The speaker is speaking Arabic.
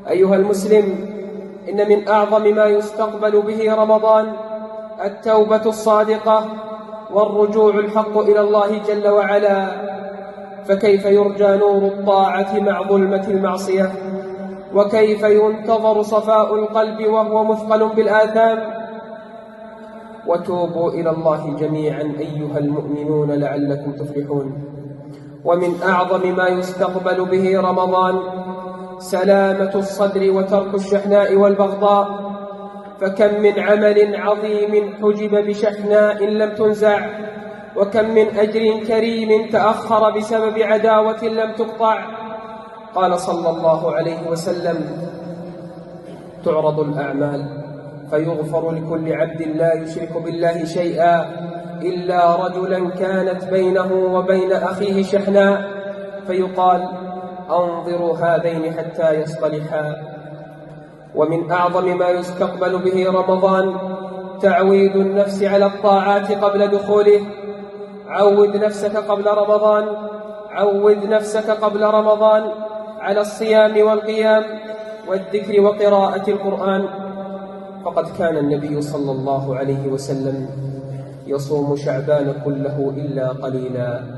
أيها المسلم، إن من أعظم ما يستقبل به رمضان التوبة الصادقة والرجوع الحق إلى الله جل وعلا، فكيف يرجى نور الطاعة مع ظلمة المعصية؟ وكيف ينتظر صفاء القلب وهو مثقل بالآثام؟ وتوبوا إلى الله جميعا أيها المؤمنون لعلكم تفلحون. ومن أعظم ما يستقبل به رمضان سلامة الصدر وترك الشحناء والبغضاء، فكم من عمل عظيم حجب بشحناء لم تنزع، وكم من أجر كريم تأخر بسبب عداوة لم تقطع. قال صلى الله عليه وسلم: تعرض الأعمال فيغفر لكل عبد لا يشرك بالله شيئا إلا رجلا كانت بينه وبين أخيه شحناء، فيقال: أنظروا هذين حتى يصطلحا. ومن أعظم ما يستقبل به رمضان تعويد النفس على الطاعات قبل دخوله. عود نفسك قبل رمضان على الصيام والقيام والذكر وقراءة القرآن، فقد كان النبي صلى الله عليه وسلم يصوم شعبان كله إلا قليلا.